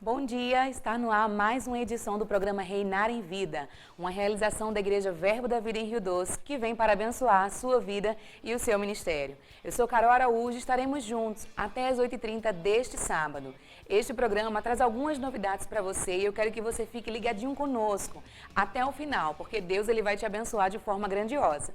Bom dia, está no ar mais uma edição do programa Reinar em Vida, uma realização da Igreja Verbo da Vida em Rio Doce, que vem para abençoar a sua vida e o seu ministério. Eu sou Carol Araújo e estaremos juntos até as 8h30 deste sábado. Este programa traz algumas novidades para você e eu quero que você fique ligadinho conosco até o final, porque Deus ele vai te abençoar de forma grandiosa.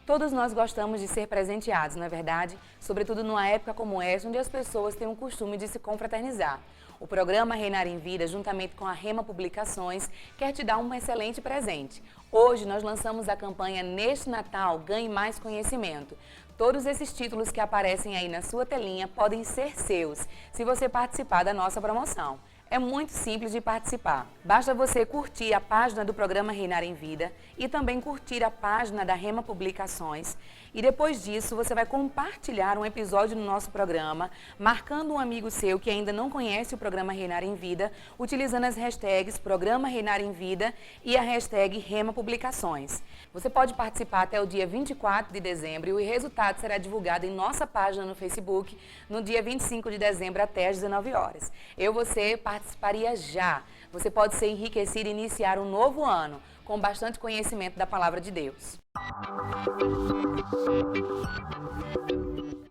Todos nós gostamos de ser presenteados, não é verdade? Sobretudo numa época como essa, onde as pessoas têm o costume de se confraternizar. O programa Reinar em Vida, juntamente com a Rema Publicações, quer te dar um excelente presente. Hoje nós lançamos a campanha Neste Natal, Ganhe Mais Conhecimento. Todos esses títulos que aparecem aí na sua telinha podem ser seus, se você participar da nossa promoção. É muito simples de participar. Basta você curtir a página do programa Reinar em Vida e também curtir a página da Rema Publicações. E depois disso, você vai compartilhar um episódio no nosso programa, marcando um amigo seu que ainda não conhece o programa Reinar em Vida, utilizando as hashtags Programa Reinar em Vida e a hashtag Rema Publicações. Você pode participar até o dia 24 de dezembro e o resultado será divulgado em nossa página no Facebook no dia 25 de dezembro até às 19 horas. Você participaria já. Você pode ser enriquecido e iniciar um novo ano com bastante conhecimento da Palavra de Deus.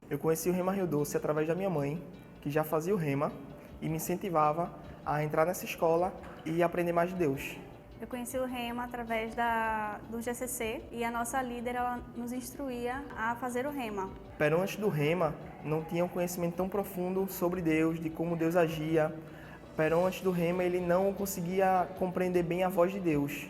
Eu conheci o Rema Rio Doce através da minha mãe, que já fazia o Rema e me incentivava a entrar nessa escola e aprender mais de Deus. Eu conheci o Rema através do GCC e a nossa líder ela nos instruía a fazer o Rema. Pero antes do Rema, não tinha um conhecimento tão profundo sobre Deus, de como Deus agia. Pero antes do Rema, ele não conseguia compreender bem a voz de Deus.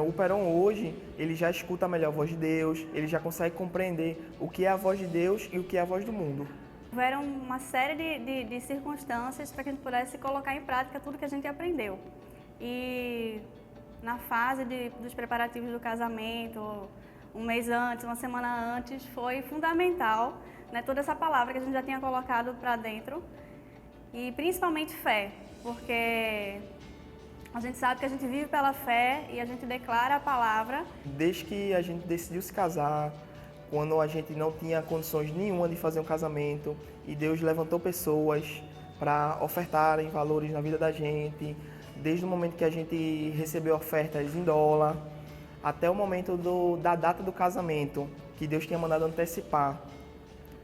O Peron hoje, ele já escuta melhor a voz de Deus, ele já consegue compreender o que é a voz de Deus e o que é a voz do mundo. Houveram uma série de circunstâncias para que a gente pudesse colocar em prática tudo que a gente aprendeu. E na fase dos preparativos do casamento, um mês antes, uma semana antes, foi fundamental, né, toda essa palavra que a gente já tinha colocado para dentro. E principalmente fé, porque a gente sabe que a gente vive pela fé e a gente declara a palavra. Desde que a gente decidiu se casar, quando a gente não tinha condições nenhuma de fazer um casamento, e Deus levantou pessoas para ofertarem valores na vida da gente, desde o momento que a gente recebeu ofertas em dólar, até o momento da data do casamento, que Deus tinha mandado antecipar.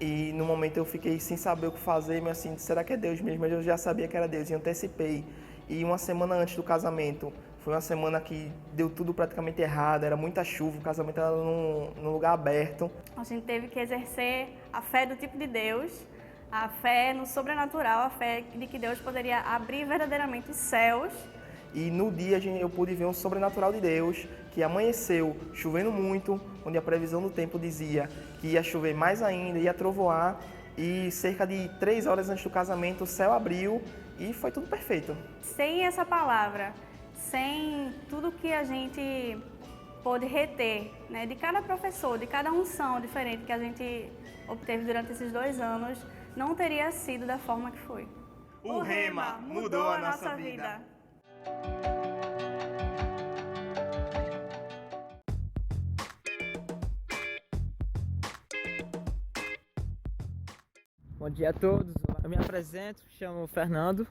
E no momento eu fiquei sem saber o que fazer, mas assim, será que é Deus mesmo? Mas eu já sabia que era Deus e antecipei. E uma semana antes do casamento, foi uma semana que deu tudo praticamente errado, era muita chuva, o casamento era num lugar aberto. A gente teve que exercer a fé do tipo de Deus, a fé no sobrenatural, a fé de que Deus poderia abrir verdadeiramente os céus. E no dia eu pude ver um sobrenatural de Deus, que amanheceu chovendo muito, onde a previsão do tempo dizia que ia chover mais ainda, ia trovoar, e cerca de 3 horas antes do casamento o céu abriu e foi tudo perfeito. Sem essa palavra, sem tudo que a gente pôde reter, né, de cada professor, de cada unção diferente que a gente obteve durante esses 2 anos, não teria sido da forma que foi. O Rema mudou a nossa vida. Bom dia a todos, eu me apresento, me chamo Fernando,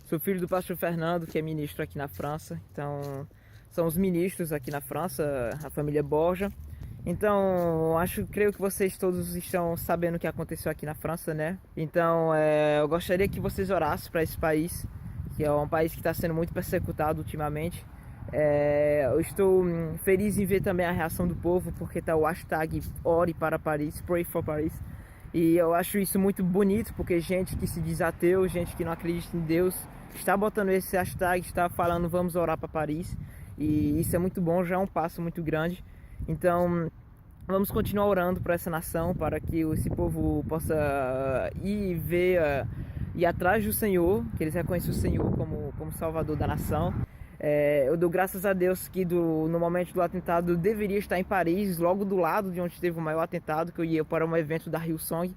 sou filho do pastor Fernando, que é ministro aqui na França. Então, são os ministros aqui na França, a família Borja. Então, creio que vocês todos estão sabendo o que aconteceu aqui na França, né? Então, eu gostaria que vocês orassem para esse país, que é um país que está sendo muito persecutado ultimamente. Eu estou feliz em ver também a reação do povo, porque está o hashtag Ore para Paris, Pray for Paris. E eu acho isso muito bonito, porque gente que se diz ateu, gente que não acredita em Deus, está botando esse hashtag, está falando vamos orar para Paris. E isso é muito bom, já é um passo muito grande. Então, vamos continuar orando para essa nação, para que esse povo possa ir atrás do Senhor, que eles reconheçam o Senhor como Salvador da nação. Eu dou graças a Deus que no momento do atentado eu deveria estar em Paris, logo do lado de onde teve o maior atentado, que eu ia para um evento da Hillsong,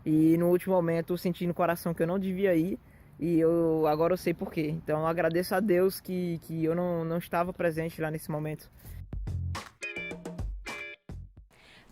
e no último momento eu senti no coração que eu não devia ir, e agora eu sei por quê. Então eu agradeço a Deus que eu não estava presente lá nesse momento.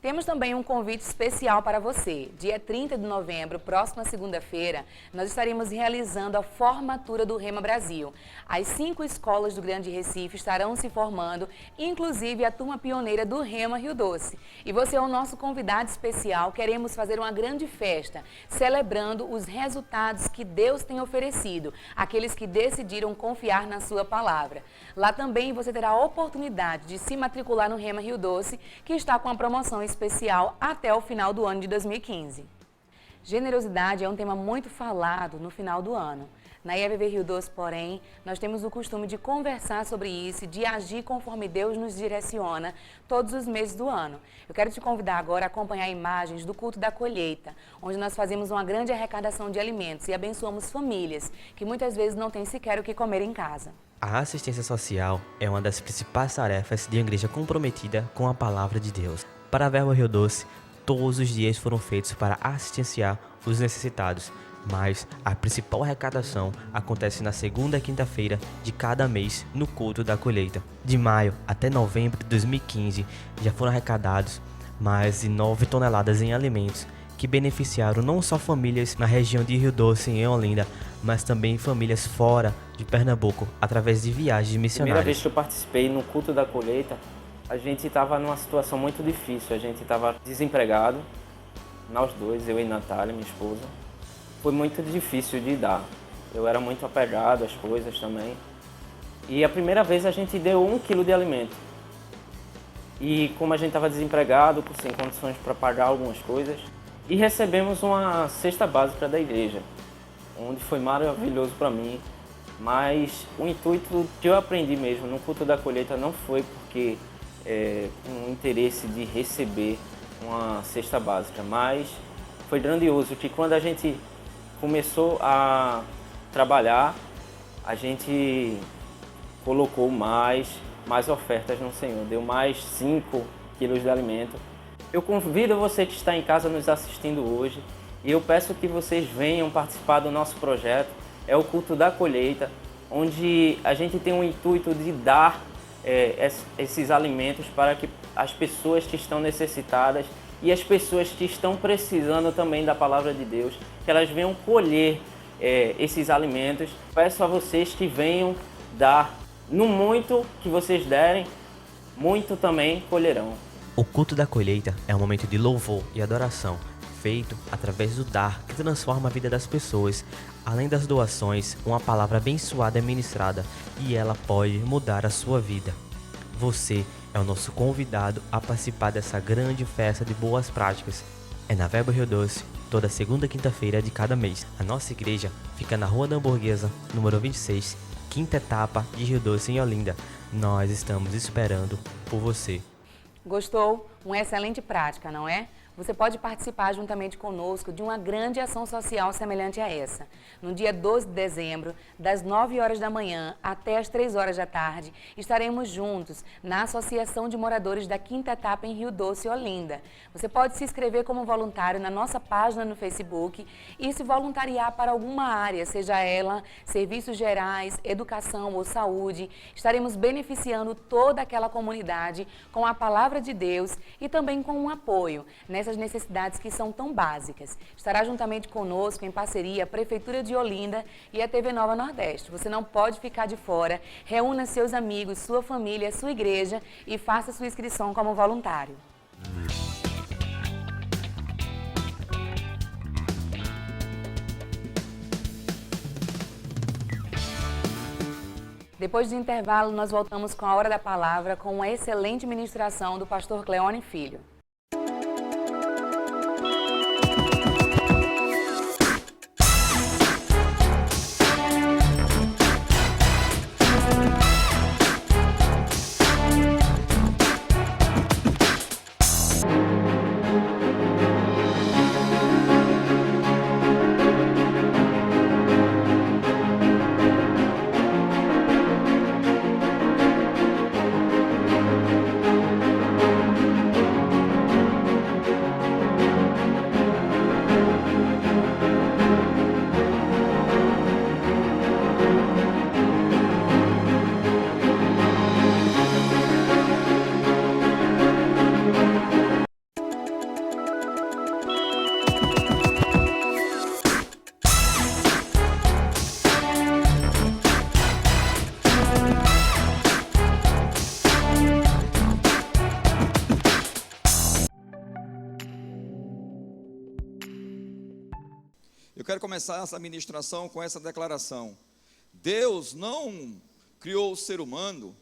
Temos também um convite especial para você. Dia 30 de novembro, próxima segunda-feira, nós estaremos realizando a formatura do Rema Brasil. As 5 escolas do Grande Recife estarão se formando, inclusive a turma pioneira do Rema Rio Doce. E você é o nosso convidado especial. Queremos fazer uma grande festa, celebrando os resultados que Deus tem oferecido, aqueles que decidiram confiar na sua palavra. Lá também você terá a oportunidade de se matricular no Rema Rio Doce, que está com a promoção especial até o final do ano de 2015. Generosidade é um tema muito falado no final do ano. Na IAVV Rio Doce, porém, nós temos o costume de conversar sobre isso e de agir conforme Deus nos direciona todos os meses do ano. Eu quero te convidar agora a acompanhar imagens do culto da colheita, onde nós fazemos uma grande arrecadação de alimentos e abençoamos famílias que muitas vezes não têm sequer o que comer em casa. A assistência social é uma das principais tarefas de uma igreja comprometida com a palavra de Deus. Para a Verbo Rio Doce, todos os dias foram feitos para assistenciar os necessitados, mas a principal arrecadação acontece na segunda quinta-feira de cada mês no culto da colheita. De maio até novembro de 2015, já foram arrecadados mais de 9 toneladas em alimentos, que beneficiaram não só famílias na região de Rio Doce e em Olinda, mas também famílias fora de Pernambuco, através de viagens missionárias. Primeira vez que eu participei no culto da colheita, a gente estava numa situação muito difícil. A gente estava desempregado, nós dois, eu e Natália, minha esposa. Foi muito difícil de dar. Eu era muito apegado às coisas também. E a primeira vez a gente deu 1 quilo de alimento. E como a gente estava desempregado, sem condições para pagar algumas coisas, e recebemos uma cesta básica da igreja, onde foi maravilhoso para mim. Mas o intuito que eu aprendi mesmo no culto da colheita não foi porque um interesse de receber uma cesta básica, mas foi grandioso que quando a gente começou a trabalhar, a gente colocou mais ofertas no Senhor, deu mais 5 quilos de alimento. Eu convido você que está em casa nos assistindo hoje e eu peço que vocês venham participar do nosso projeto. É o culto da colheita, onde a gente tem o intuito de dar esses alimentos para que as pessoas que estão necessitadas e as pessoas que estão precisando também da palavra de Deus, que elas venham colher esses alimentos. Peço a vocês que venham dar. No muito que vocês derem, muito também colherão. O culto da colheita é um momento de louvor e adoração, feito através do dar, que transforma a vida das pessoas. Além das doações, uma palavra abençoada é ministrada e ela pode mudar a sua vida. Você é o nosso convidado a participar dessa grande festa de boas práticas. É na Verbo Rio Doce, toda segunda quinta-feira de cada mês. A nossa igreja fica na Rua da Hamburguesa, número 26, quinta etapa de Rio Doce, em Olinda. Nós estamos esperando por você. Gostou? Uma excelente prática, não é? Você pode participar juntamente conosco de uma grande ação social semelhante a essa. No dia 12 de dezembro, das 9 horas da manhã até as 3 horas da tarde, estaremos juntos na Associação de Moradores da Quinta Etapa em Rio Doce, Olinda. Você pode se inscrever como voluntário na nossa página no Facebook e se voluntariar para alguma área, seja ela serviços gerais, educação ou saúde. Estaremos beneficiando toda aquela comunidade com a palavra de Deus e também com um apoio nessas necessidades que são tão básicas. Estará juntamente conosco, em parceria, a Prefeitura de Olinda e a TV Nova Nordeste. Você não pode ficar de fora. Reúna seus amigos, sua família, sua igreja e faça sua inscrição como voluntário. Depois do intervalo, nós voltamos com a Hora da Palavra com uma excelente ministração do pastor Cleone Filho. quero começar essa ministração com essa declaração. Deus não criou o ser humano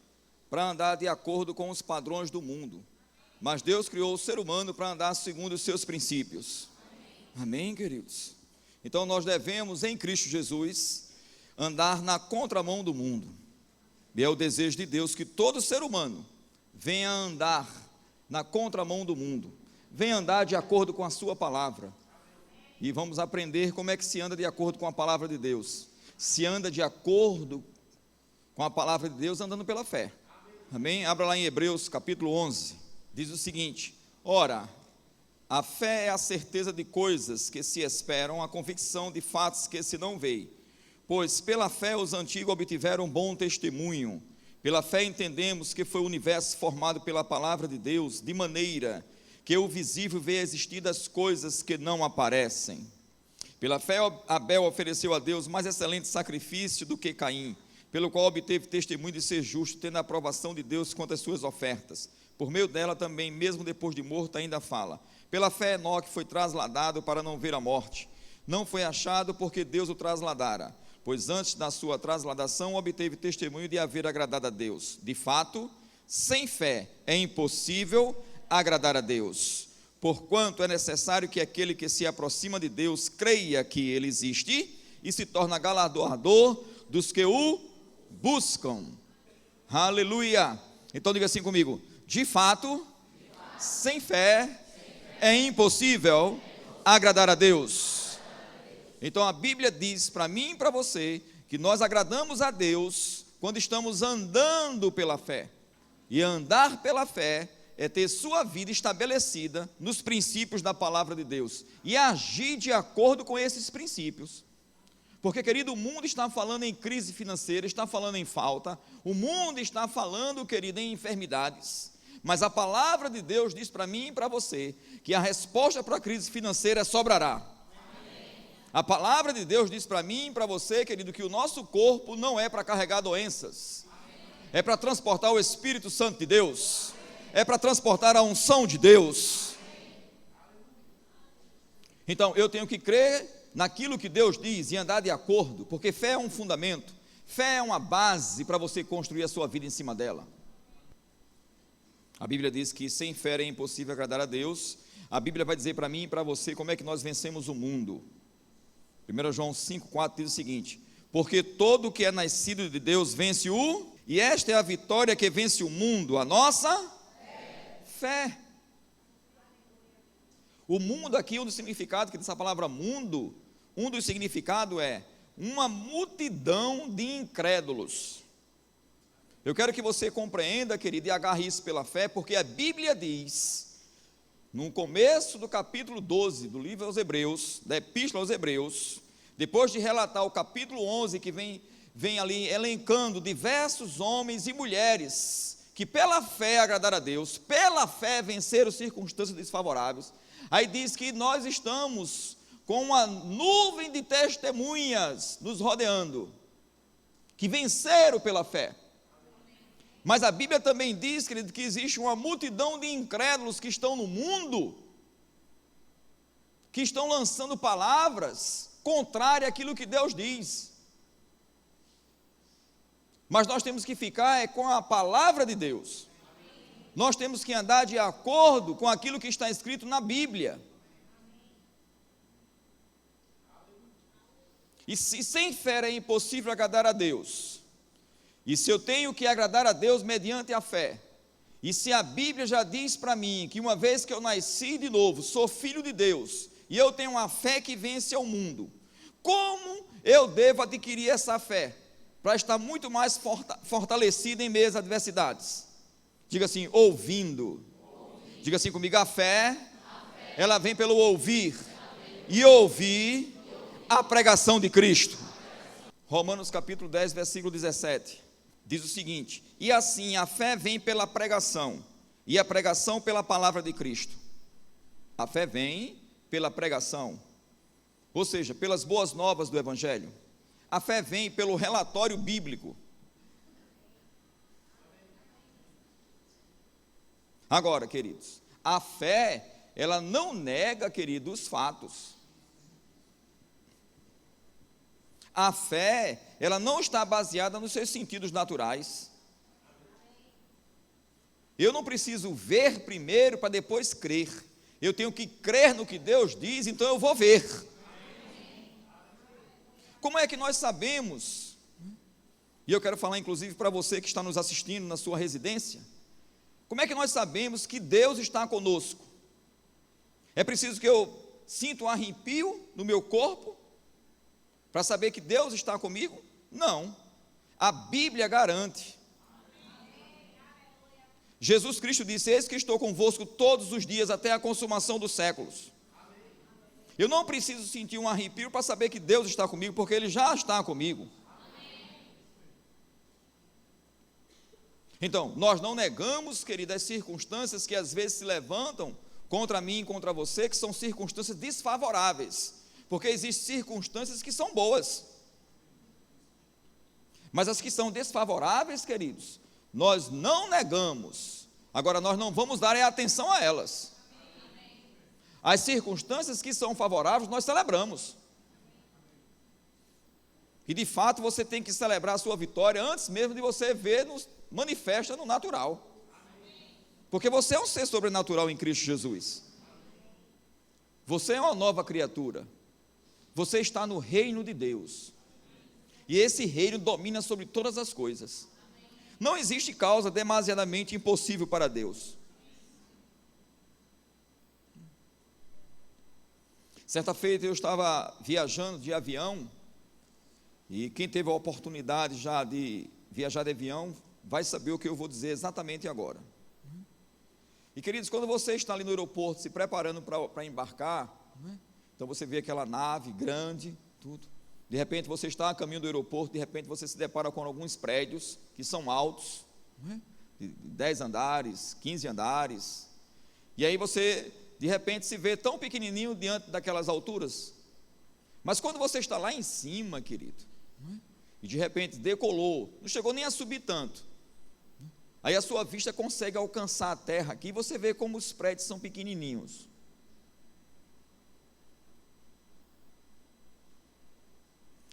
para andar de acordo com os padrões do mundo, mas Deus criou o ser humano para andar segundo os seus princípios. Amém, queridos? Então nós devemos, em Cristo Jesus, andar na contramão do mundo. E é o desejo de Deus que todo ser humano venha andar na contramão do mundo, venha andar de acordo com a sua palavra. E vamos aprender como é que se anda de acordo com a palavra de Deus. Se anda de acordo com a palavra de Deus andando pela fé. Amém? Abra lá em Hebreus capítulo 11, diz o seguinte: ora, a fé é a certeza de coisas que se esperam, a convicção de fatos que se não veem. Pois pela fé os antigos obtiveram bom testemunho. Pela fé entendemos que foi o universo formado pela palavra de Deus, de maneira que o visível vê existir das coisas que não aparecem. Pela fé Abel ofereceu a Deus mais excelente sacrifício do que Caim, pelo qual obteve testemunho de ser justo, tendo a aprovação de Deus quanto às suas ofertas. Por meio dela também, mesmo depois de morto, ainda fala. Pela fé Enoque foi trasladado para não ver a morte. Não foi achado porque Deus o trasladara, pois antes da sua trasladação obteve testemunho de haver agradado a Deus. De fato, sem fé é impossível agradar a Deus, porquanto é necessário que aquele que se aproxima de Deus creia que Ele existe e se torna galardoador dos que o buscam. Aleluia! Então diga assim comigo: de fato, sem fé é impossível agradar a Deus. Então a Bíblia diz para mim e para você que nós agradamos a Deus quando estamos andando pela fé. E andar pela fé é ter sua vida estabelecida nos princípios da palavra de Deus e agir de acordo com esses princípios. Porque, querido, o mundo está falando em crise financeira, está falando em falta, o mundo está falando, querido, em enfermidades, mas a palavra de Deus diz para mim e para você que a resposta para a crise financeira sobrará. A palavra de Deus diz para mim e para você, querido, que o nosso corpo não é para carregar doenças, é para transportar o Espírito Santo de Deus, é para transportar a unção de Deus. Então eu tenho que crer naquilo que Deus diz e andar de acordo, porque fé é um fundamento, fé é uma base para você construir a sua vida em cima dela. A Bíblia diz que sem fé é impossível agradar a Deus. A Bíblia vai dizer para mim e para você como é que nós vencemos o mundo. 1 João 5,4 diz o seguinte: porque todo o que é nascido de Deus vence o, e esta é a vitória que vence o mundo, a nossa fé. O mundo aqui, um dos significados que dessa palavra mundo, um dos significados é uma multidão de incrédulos. Eu quero que você compreenda, querido, e agarre isso pela fé, porque a Bíblia diz, no começo do capítulo 12 do livro aos Hebreus, da Epístola aos Hebreus, depois de relatar o capítulo 11, que vem ali elencando diversos homens e mulheres que pela fé agradaram a Deus, pela fé venceram circunstâncias desfavoráveis. Aí diz que nós estamos com uma nuvem de testemunhas nos rodeando, que venceram pela fé. Mas a Bíblia também diz, querido, que existe uma multidão de incrédulos que estão no mundo, que estão lançando palavras contrárias àquilo que Deus diz. Mas nós temos que ficar com a palavra de Deus. Nós temos que andar de acordo com aquilo que está escrito na Bíblia. E se sem fé é impossível agradar a Deus, e se eu tenho que agradar a Deus mediante a fé, e se a Bíblia já diz para mim que uma vez que eu nasci de novo, sou filho de Deus, e eu tenho uma fé que vence ao mundo, como eu devo adquirir essa fé para estar muito mais fortalecido em meio às adversidades? Diga assim, ouvindo. Diga assim comigo, a fé, ela vem pelo ouvir, e ouvir a pregação de Cristo. Romanos capítulo 10, versículo 17, diz o seguinte: e assim a fé vem pela pregação, e a pregação pela palavra de Cristo. A fé vem pela pregação, ou seja, pelas boas novas do Evangelho. A fé vem pelo relatório bíblico. Agora, queridos, a fé, ela não nega, queridos, os fatos. A fé, ela não está baseada nos seus sentidos naturais. Eu não preciso ver primeiro para depois crer. Eu tenho que crer no que Deus diz, então eu vou ver. Como é que nós sabemos? E eu quero falar inclusive para você que está nos assistindo na sua residência. Como é que nós sabemos que Deus está conosco? É preciso que eu sinta um arrepio no meu corpo para saber que Deus está comigo? Não. A Bíblia garante. Jesus Cristo disse: eis que estou convosco todos os dias até a consumação dos séculos. Eu não preciso sentir um arrepio para saber que Deus está comigo, porque Ele já está comigo. Então, nós não negamos, queridas, as circunstâncias que às vezes se levantam contra mim e contra você, que são circunstâncias desfavoráveis, porque existem circunstâncias que são boas, mas as que são desfavoráveis, queridos, nós não negamos. Agora, nós não vamos dar atenção a elas. As circunstâncias que são favoráveis, nós celebramos. E de fato, você tem que celebrar a sua vitória antes mesmo de você ver manifesta no natural. Porque você é um ser sobrenatural em Cristo Jesus. Você é uma nova criatura. Você está no reino de Deus. E esse reino domina sobre todas as coisas. Não existe causa demasiadamente impossível para Deus. Certa feita eu estava viajando de avião, e quem teve a oportunidade já de viajar de avião vai saber o que eu vou dizer exatamente agora. E queridos, quando você está ali no aeroporto se preparando para embarcar, então você vê aquela nave grande, tudo. De repente você está a caminho do aeroporto, de repente você se depara com alguns prédios que são altos, de 10 andares, 15 andares, e aí você de repente se vê tão pequenininho diante daquelas alturas. Mas quando você está lá em cima, querido, e de repente decolou, não chegou nem a subir tanto, aí a sua vista consegue alcançar a terra aqui, e você vê como os prédios são pequenininhos.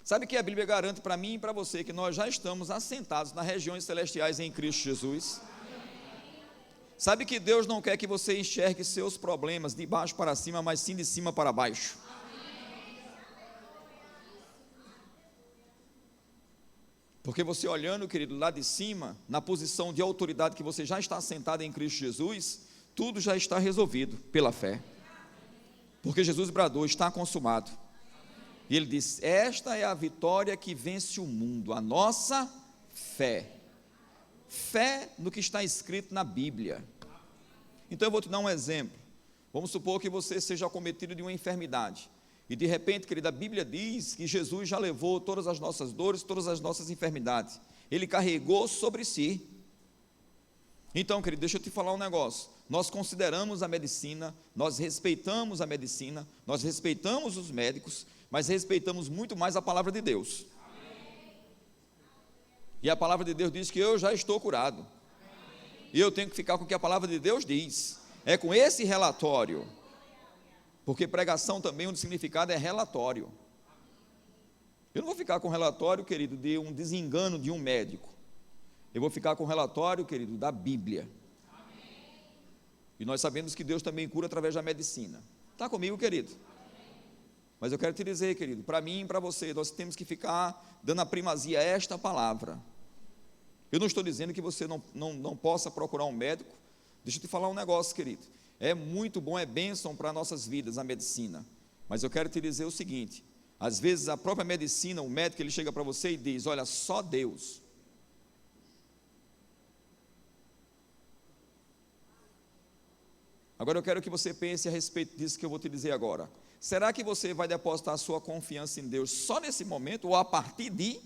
Sabe que a Bíblia garante para mim e para você que nós já estamos assentados nas regiões celestiais em Cristo Jesus? Sabe que Deus não quer que você enxergue seus problemas de baixo para cima, mas sim de cima para baixo. Porque você olhando, querido, lá de cima, na posição de autoridade que você já está assentado em Cristo Jesus, tudo já está resolvido pela fé. Porque Jesus bradou: está consumado. E ele disse: esta é a vitória que vence o mundo, a nossa fé. Fé no que está escrito na Bíblia. Então eu vou te dar um exemplo. Vamos supor que você seja acometido de uma enfermidade. E de repente, querida, a Bíblia diz que Jesus já levou todas as nossas dores, todas as nossas enfermidades. Ele carregou sobre si. Então, querido, deixa eu te falar um negócio. Nós consideramos a medicina, nós respeitamos a medicina, nós respeitamos os médicos, mas respeitamos muito mais a palavra de Deus. E a palavra de Deus diz que eu já estou curado. E eu tenho que ficar com o que a palavra de Deus diz. É com esse relatório. Porque pregação também, o significado é relatório. Eu não vou ficar com o relatório, querido, de um desengano de um médico. Eu vou ficar com o relatório, querido, da Bíblia. E nós sabemos que Deus também cura através da medicina. Está comigo, querido? Mas eu quero te dizer, querido, para mim e para você, nós temos que ficar dando a primazia a esta palavra. Eu não estou dizendo que você não possa procurar um médico. Deixa eu te falar um negócio, querido. É muito bom, é bênção para nossas vidas a medicina. Mas eu quero te dizer o seguinte: às vezes a própria medicina, o médico, ele chega para você e diz: olha, só Deus. Agora eu quero que você pense a respeito disso que eu vou te dizer agora. Será que você vai depositar a sua confiança em Deus só nesse momento ou a partir de?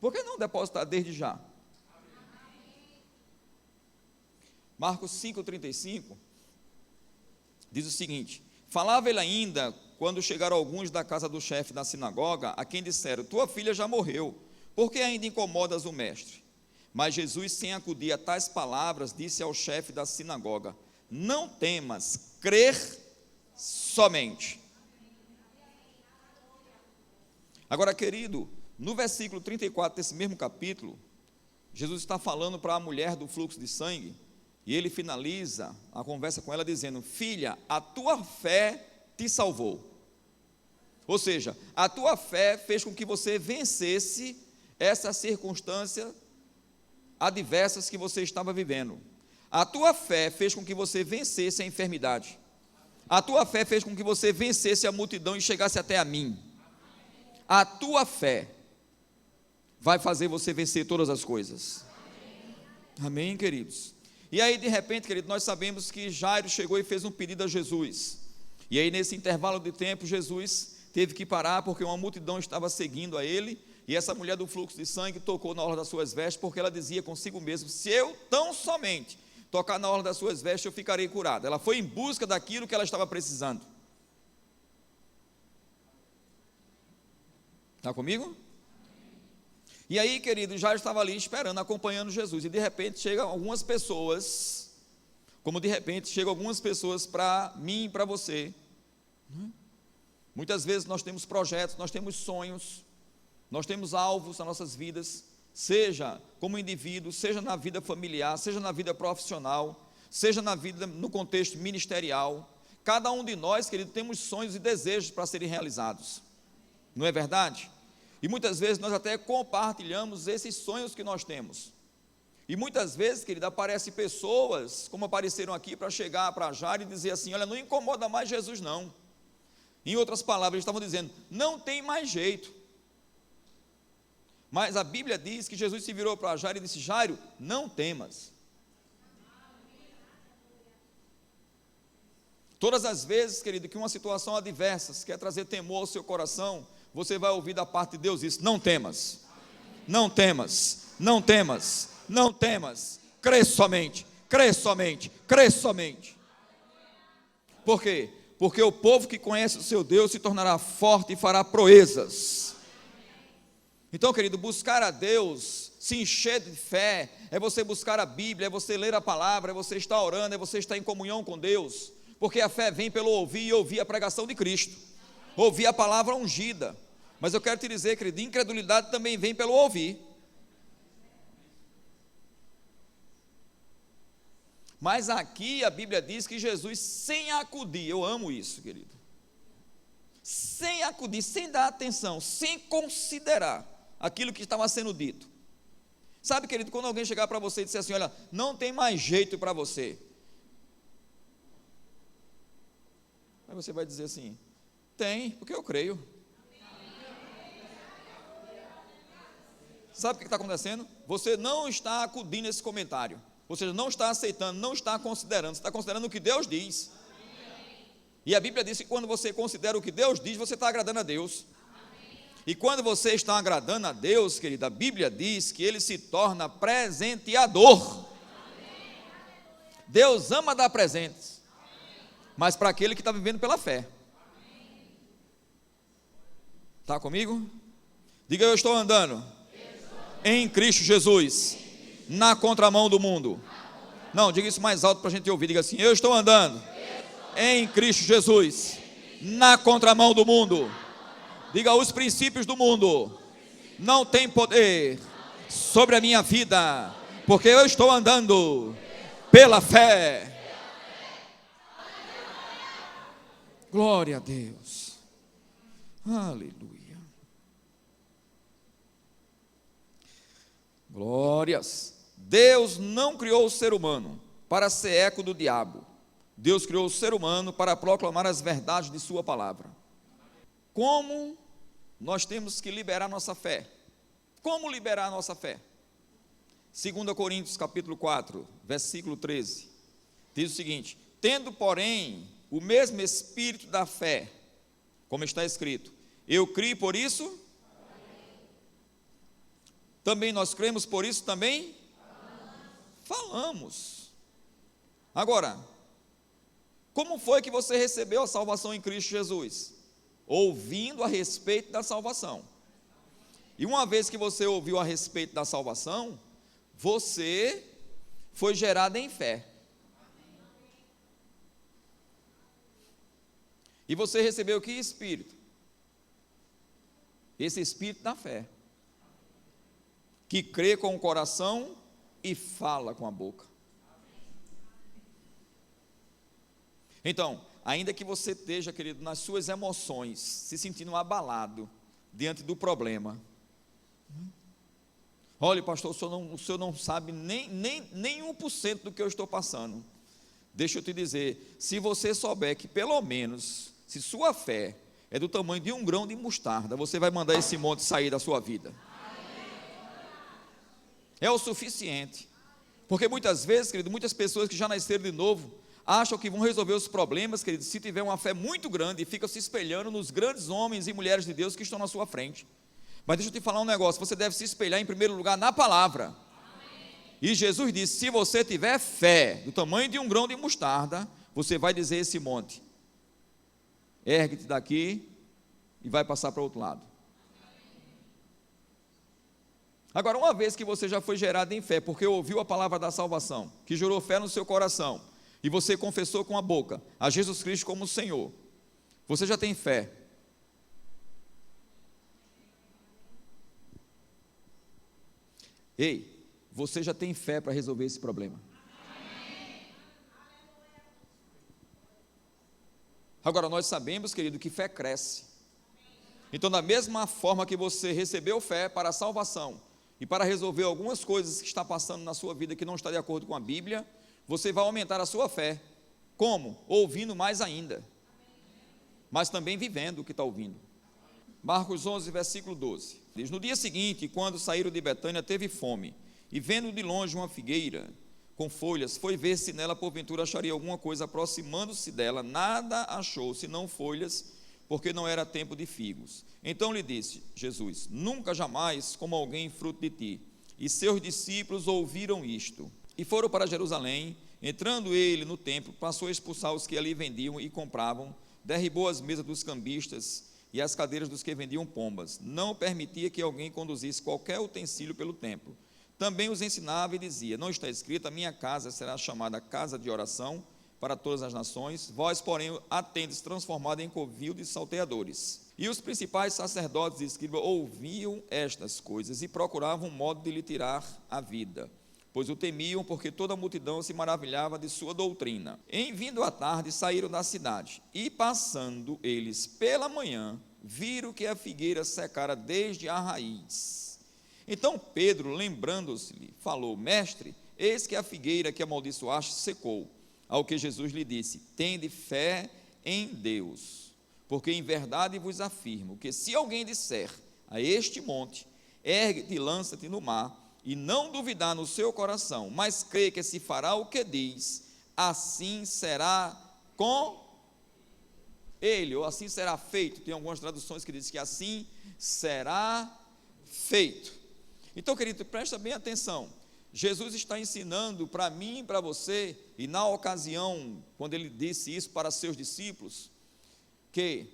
Por que não depositar desde já? Marcos 5,35 diz o seguinte: falava ele ainda quando chegaram alguns da casa do chefe da sinagoga, a quem disseram: tua filha já morreu, por que ainda incomodas o mestre? Mas Jesus, sem acudir a tais palavras, disse ao chefe da sinagoga: não temas, crer somente. Agora, querido, no versículo 34 desse mesmo capítulo, Jesus está falando para a mulher do fluxo de sangue, e ele finaliza a conversa com ela dizendo: filha, a tua fé te salvou. Ou seja, a tua fé fez com que você vencesse essa circunstância adversas que você estava vivendo. A tua fé fez com que você vencesse a enfermidade. A tua fé fez com que você vencesse a multidão e chegasse até a mim. A tua fé vai fazer você vencer todas as coisas. Amém, queridos? E aí, de repente, querido, nós sabemos que Jairo chegou e fez um pedido a Jesus. E aí, nesse intervalo de tempo, Jesus teve que parar, porque uma multidão estava seguindo a ele, e essa mulher do fluxo de sangue tocou na orla das suas vestes, porque ela dizia consigo mesma: se eu tão somente tocar na orla das suas vestes, eu ficarei curada. Ela foi em busca daquilo que ela estava precisando. Está comigo? E aí, querido, já estava ali esperando, acompanhando Jesus, e de repente chegam algumas pessoas, como de repente chegam algumas pessoas para mim e para você. Muitas vezes nós temos projetos, nós temos sonhos, nós temos alvos nas nossas vidas, seja como indivíduo, seja na vida familiar, seja na vida profissional, seja na vida no contexto ministerial. Cada um de nós, querido, temos sonhos e desejos para serem realizados, não é verdade? E muitas vezes nós até compartilhamos esses sonhos que nós temos. E muitas vezes, querido, aparecem pessoas, como apareceram aqui, para chegar para Jairo e dizer assim: olha, não incomoda mais Jesus não. Em outras palavras, eles estavam dizendo: não tem mais jeito. Mas a Bíblia diz que Jesus se virou para Jairo e disse: Jairo, não temas. Todas as vezes, querido, que uma situação adversa quer trazer temor ao seu coração, você vai ouvir da parte de Deus isso: não temas, não temas, não temas, não temas, crê somente, crê somente, crê somente. Por quê? Porque o povo que conhece o seu Deus se tornará forte e fará proezas. Então, querido, buscar a Deus, se encher de fé, é você buscar a Bíblia, é você ler a palavra, é você estar orando, é você estar em comunhão com Deus, porque a fé vem pelo ouvir e ouvir a pregação de Cristo, ouvir a palavra ungida. Mas eu quero te dizer, querido, incredulidade também vem pelo ouvir. Mas aqui a Bíblia diz que Jesus, sem acudir, eu amo isso, querido, sem acudir, sem dar atenção, sem considerar aquilo que estava sendo dito. Sabe, querido, quando alguém chegar para você e disser assim: olha, não tem mais jeito para você, aí você vai dizer assim: tem, porque eu creio. Sabe o que está acontecendo? Você não está acudindo a esse comentário, ou seja, não está aceitando, não está considerando, você está considerando o que Deus diz. E a Bíblia diz que quando você considera o que Deus diz, você está agradando a Deus. E quando você está agradando a Deus, querida, a Bíblia diz que Ele se torna presenteador. Deus ama dar presentes, mas para aquele que está vivendo pela fé. Está comigo? Diga: eu estou andando em Cristo Jesus, na contramão do mundo. Não, diga isso mais alto para a gente ouvir. Diga assim: eu estou andando em Cristo Jesus, na contramão do mundo. Diga: os princípios do mundo não têm poder sobre a minha vida, porque eu estou andando pela fé. Glória a Deus. Aleluia. Glórias. Deus não criou o ser humano para ser eco do diabo. Deus criou o ser humano para proclamar as verdades de sua palavra. Como nós temos que liberar nossa fé? Como liberar a nossa fé? 2 Coríntios capítulo 4, versículo 13, diz o seguinte: tendo, porém, o mesmo espírito da fé, como está escrito, eu criei, por isso também nós cremos, por isso também falamos. Agora, como foi que você recebeu a salvação em Cristo Jesus? Ouvindo a respeito da salvação. E uma vez que você ouviu a respeito da salvação, você foi gerado em fé. E você recebeu que espírito? Esse espírito da fé, que crê com o coração e fala com a boca. Então, ainda que você esteja, querido, nas suas emoções, se sentindo abalado diante do problema. Olha, pastor, o senhor não sabe nem 1% do que eu estou passando. Deixa eu te dizer, se você souber que pelo menos, se sua fé é do tamanho de um grão de mostarda, você vai mandar esse monte sair da sua vida. É o suficiente. Porque muitas vezes, querido, muitas pessoas que já nasceram de novo, acham que vão resolver os problemas, querido, se tiver uma fé muito grande, e ficam se espelhando nos grandes homens e mulheres de Deus que estão na sua frente. Mas deixa eu te falar um negócio, você deve se espelhar em primeiro lugar na palavra. Amém. E Jesus disse, se você tiver fé do tamanho de um grão de mostarda, você vai dizer esse monte, ergue-te daqui e vai passar para o outro lado. Agora, uma vez que você já foi gerado em fé, porque ouviu a palavra da salvação, que gerou fé no seu coração, e você confessou com a boca a Jesus Cristo como Senhor, você já tem fé. Ei, você já tem fé para resolver esse problema. Agora, nós sabemos, querido, que fé cresce. Então, da mesma forma que você recebeu fé para a salvação e para resolver algumas coisas que está passando na sua vida que não está de acordo com a Bíblia, você vai aumentar a sua fé. Como? Ouvindo mais ainda, mas também vivendo o que está ouvindo. Marcos 11, versículo 12, diz, no dia seguinte, quando saíram de Betânia, teve fome, e vendo de longe uma figueira com folhas, foi ver se nela porventura acharia alguma coisa. Aproximando-se dela, nada achou, senão folhas, porque não era tempo de figos. Então lhe disse Jesus, nunca jamais coma alguém fruto de ti. E seus discípulos ouviram isto, e foram para Jerusalém. Entrando ele no templo, passou a expulsar os que ali vendiam e compravam, derribou as mesas dos cambistas e as cadeiras dos que vendiam pombas. Não permitia que alguém conduzisse qualquer utensílio pelo templo. Também os ensinava e dizia, não está escrito, a minha casa será chamada casa de oração para todas as nações, vós, porém, a tendes transformado em covil de salteadores. E os principais sacerdotes e escribas ouviam estas coisas e procuravam um modo de lhe tirar a vida, pois o temiam, porque toda a multidão se maravilhava de sua doutrina. Em vindo à tarde, saíram da cidade, e passando eles pela manhã, viram que a figueira secara desde a raiz. Então Pedro, lembrando-se-lhe, falou, mestre, eis que a figueira que amaldiçoaste secou. Ao que Jesus lhe disse, tende fé em Deus, porque em verdade vos afirmo, que se alguém disser a este monte, ergue-te e lança-te no mar, e não duvidar no seu coração, mas crê que se fará o que diz, assim será com ele, ou assim será feito. Tem algumas traduções que dizem que assim será feito. Então, querido, presta bem atenção, Jesus está ensinando para mim e para você, e na ocasião, quando ele disse isso para seus discípulos, que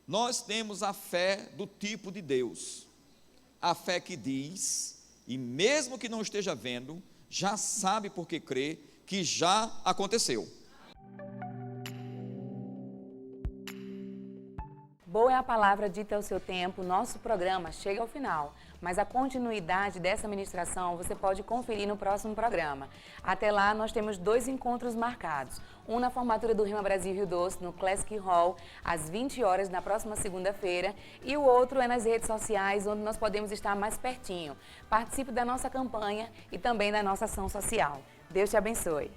nós temos a fé do tipo de Deus, a fé que diz, e mesmo que não esteja vendo, já sabe porque crê que já aconteceu. Boa é a palavra dita ao seu tempo, nosso programa chega ao final, mas a continuidade dessa ministração você pode conferir no próximo programa. Até lá, nós temos 2 encontros marcados, um na formatura do Rema Brasil Rio Doce, no Classic Hall, às 20 horas, na próxima segunda-feira, e o outro é nas redes sociais, onde nós podemos estar mais pertinho. Participe da nossa campanha e também da nossa ação social. Deus te abençoe.